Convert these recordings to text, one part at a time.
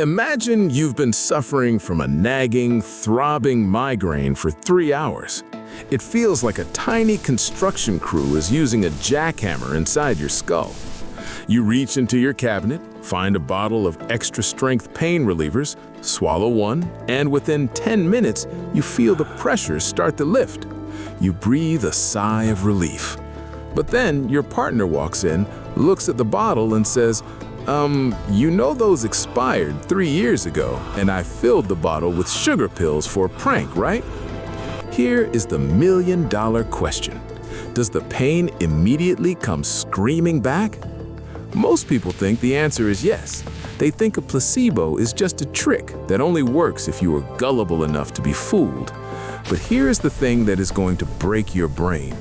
Imagine you've been suffering from a nagging, throbbing migraine for 3 hours. It feels like a tiny construction crew is using a jackhammer inside your skull. You reach into your cabinet, find a bottle of extra-strength pain relievers, swallow one, and within 10 minutes, you feel the pressure start to lift. You breathe a sigh of relief. But then your partner walks in, looks at the bottle and says, you know those expired 3 years ago, and I filled the bottle with sugar pills for a prank, right? Here is the million-dollar question. Does the pain immediately come screaming back? Most people think the answer is yes. They think a placebo is just a trick that only works if you are gullible enough to be fooled. But here is the thing that is going to break your brain.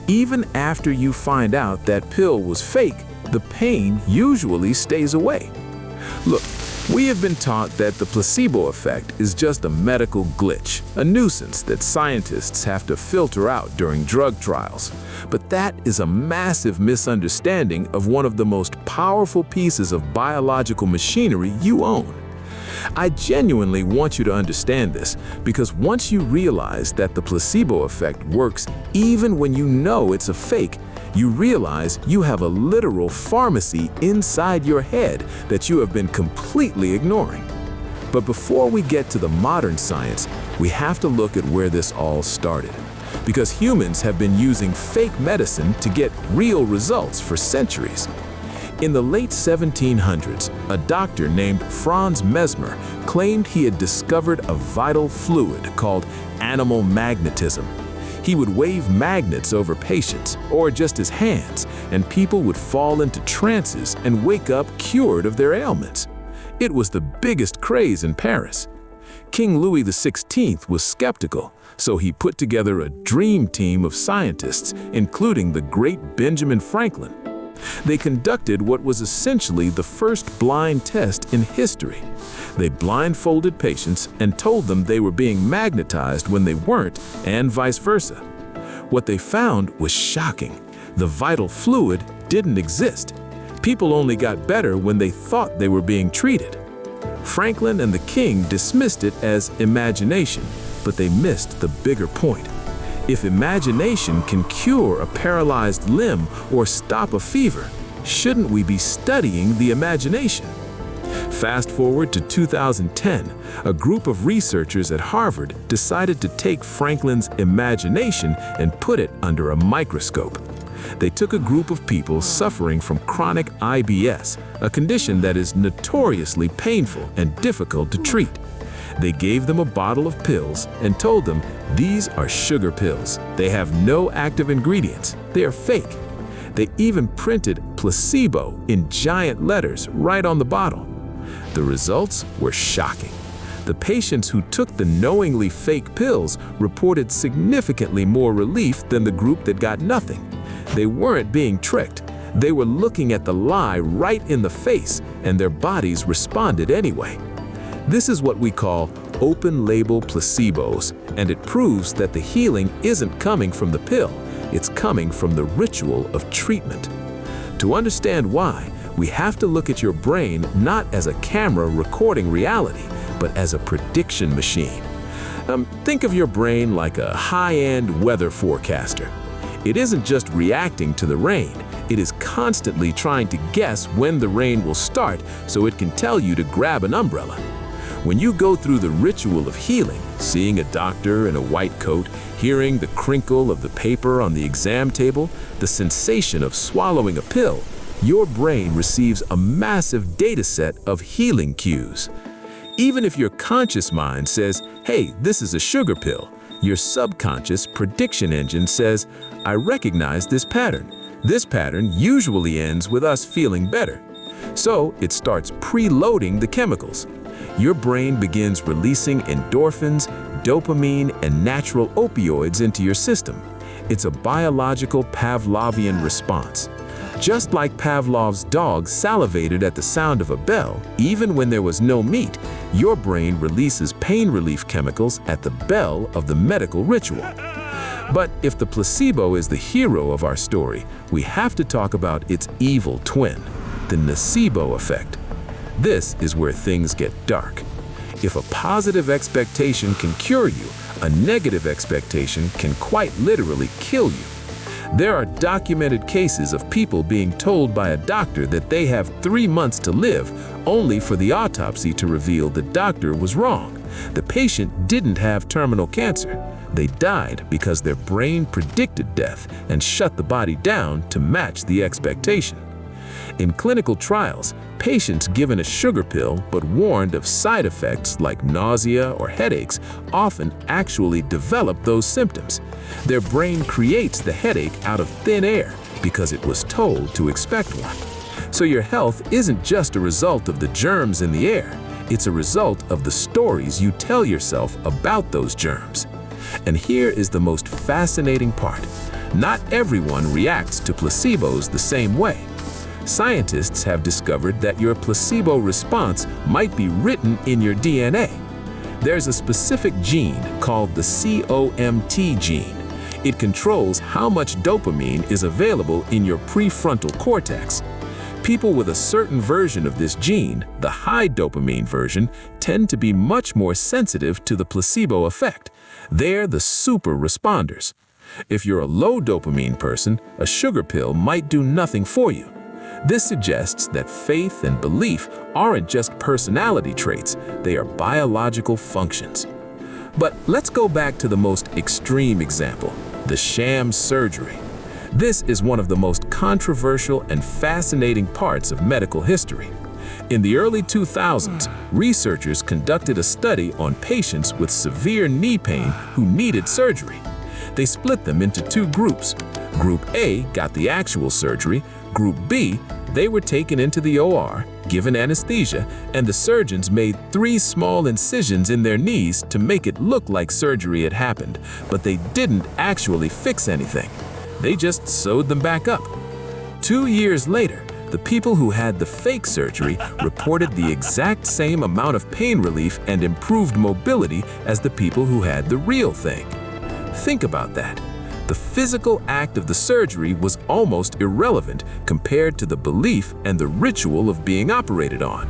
Even after you find out that pill was fake, the pain usually stays away. Look, we have been taught that the placebo effect is just a medical glitch, a nuisance that scientists have to filter out during drug trials. But that is a massive misunderstanding of one of the most powerful pieces of biological machinery you own. I genuinely want you to understand this, because once you realize that the placebo effect works even when you know it's a fake, you realize you have a literal pharmacy inside your head that you have been completely ignoring. But before we get to the modern science, we have to look at where this all started. Because humans have been using fake medicine to get real results for centuries. In the late 1700s, a doctor named Franz Mesmer claimed he had discovered a vital fluid called animal magnetism. He would wave magnets over patients, or just his hands, and people would fall into trances and wake up cured of their ailments. It was the biggest craze in Paris. King Louis XVI was skeptical, so he put together a dream team of scientists, including the great Benjamin Franklin. They conducted what was essentially the first blind test in history. They blindfolded patients and told them they were being magnetized when they weren't, and vice versa. What they found was shocking. The vital fluid didn't exist. People only got better when they thought they were being treated. Franklin and the king dismissed it as imagination, but they missed the bigger point. If imagination can cure a paralyzed limb or stop a fever, shouldn't we be studying the imagination? Fast forward to 2010, a group of researchers at Harvard decided to take Franklin's imagination and put it under a microscope. They took a group of people suffering from chronic IBS, a condition that is notoriously painful and difficult to treat. They gave them a bottle of pills and told them these are sugar pills. They have no active ingredients. They are fake. They even printed placebo in giant letters right on the bottle. The results were shocking. The patients who took the knowingly fake pills reported significantly more relief than the group that got nothing. They weren't being tricked. They were looking at the lie right in the face, and their bodies responded anyway. This is what we call open-label placebos, and it proves that the healing isn't coming from the pill, it's coming from the ritual of treatment. To understand why, we have to look at your brain not as a camera recording reality, but as a prediction machine. Think of your brain like a high-end weather forecaster. It isn't just reacting to the rain, it is constantly trying to guess when the rain will start so it can tell you to grab an umbrella. When you go through the ritual of healing, seeing a doctor in a white coat, hearing the crinkle of the paper on the exam table, the sensation of swallowing a pill, your brain receives a massive data set of healing cues. Even if your conscious mind says, hey, this is a sugar pill, your subconscious prediction engine says, I recognize this pattern. This pattern usually ends with us feeling better. So it starts preloading the chemicals. Your brain begins releasing endorphins, dopamine, and natural opioids into your system. It's a biological Pavlovian response. Just like Pavlov's dog salivated at the sound of a bell, even when there was no meat, your brain releases pain relief chemicals at the bell of the medical ritual. But if the placebo is the hero of our story, we have to talk about its evil twin, the nocebo effect. This is where things get dark. If a positive expectation can cure you, a negative expectation can quite literally kill you. There are documented cases of people being told by a doctor that they have 3 months to live, only for the autopsy to reveal the doctor was wrong. The patient didn't have terminal cancer. They died because their brain predicted death and shut the body down to match the expectation. In clinical trials, patients given a sugar pill but warned of side effects like nausea or headaches often actually develop those symptoms. Their brain creates the headache out of thin air because it was told to expect one. So your health isn't just a result of the germs in the air, it's a result of the stories you tell yourself about those germs. And here is the most fascinating part. Not everyone reacts to placebos the same way. Scientists have discovered that your placebo response might be written in your DNA. There's a specific gene called the COMT gene. It controls how much dopamine is available in your prefrontal cortex. People with a certain version of this gene, the high dopamine version, tend to be much more sensitive to the placebo effect. They're the super responders. If you're a low dopamine person, a sugar pill might do nothing for you. This suggests that faith and belief aren't just personality traits, they are biological functions. But let's go back to the most extreme example, the sham surgery. This is one of the most controversial and fascinating parts of medical history. In the early 2000s, researchers conducted a study on patients with severe knee pain who needed surgery. They split them into 2 groups. Group A got the actual surgery. Group B, they were taken into the OR, given anesthesia, and the surgeons made 3 small incisions in their knees to make it look like surgery had happened, but they didn't actually fix anything. They just sewed them back up. 2 years later, the people who had the fake surgery reported the exact same amount of pain relief and improved mobility as the people who had the real thing. Think about that. The physical act of the surgery was almost irrelevant compared to the belief and the ritual of being operated on.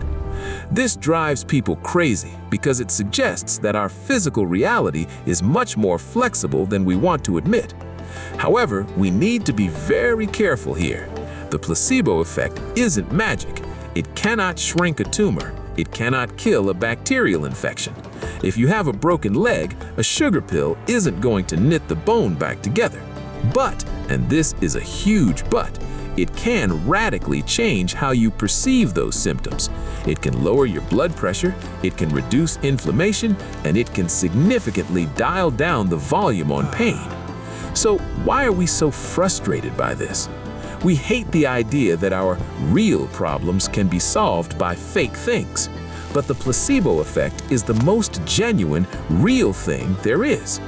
This drives people crazy because it suggests that our physical reality is much more flexible than we want to admit. However, we need to be very careful here. The placebo effect isn't magic. It cannot shrink a tumor. It cannot kill a bacterial infection. If you have a broken leg, a sugar pill isn't going to knit the bone back together. But, and this is a huge but, it can radically change how you perceive those symptoms. It can lower your blood pressure, it can reduce inflammation, and it can significantly dial down the volume on pain. So why are we so frustrated by this? We hate the idea that our real problems can be solved by fake things. But the placebo effect is the most genuine, real thing there is.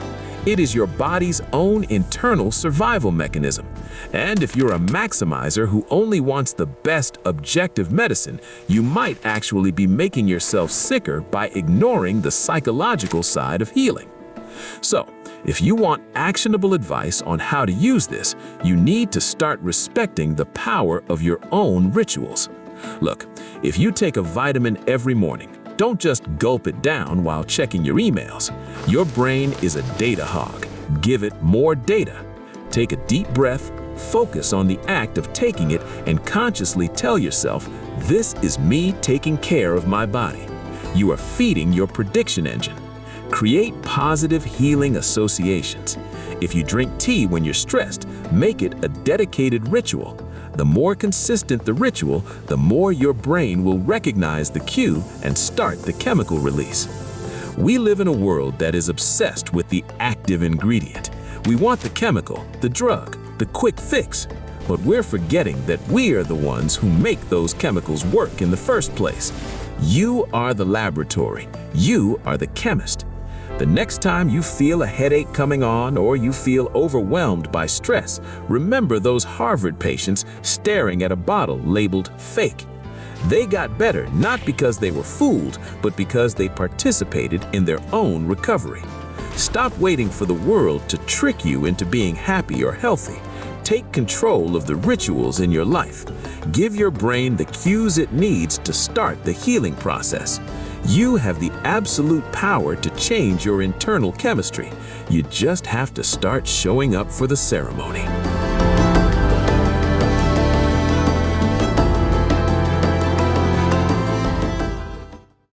It is your body's own internal survival mechanism. And if you're a maximizer who only wants the best objective medicine, you might actually be making yourself sicker by ignoring the psychological side of healing. So, if you want actionable advice on how to use this, you need to start respecting the power of your own rituals. Look, if you take a vitamin every morning, don't just gulp it down while checking your emails. Your brain is a data hog. Give it more data. Take a deep breath, focus on the act of taking it, and consciously tell yourself, this is me taking care of my body. You are feeding your prediction engine. Create positive healing associations. If you drink tea when you're stressed, make it a dedicated ritual. The more consistent the ritual, the more your brain will recognize the cue and start the chemical release. We live in a world that is obsessed with the active ingredient. We want the chemical, the drug, the quick fix. But we're forgetting that we are the ones who make those chemicals work in the first place. You are the laboratory. You are the chemist. The next time you feel a headache coming on or you feel overwhelmed by stress, remember those Harvard patients staring at a bottle labeled fake. They got better not because they were fooled, but because they participated in their own recovery. Stop waiting for the world to trick you into being happy or healthy. Take control of the rituals in your life. Give your brain the cues it needs to start the healing process. You have the absolute power to change your internal chemistry. You just have to start showing up for the ceremony.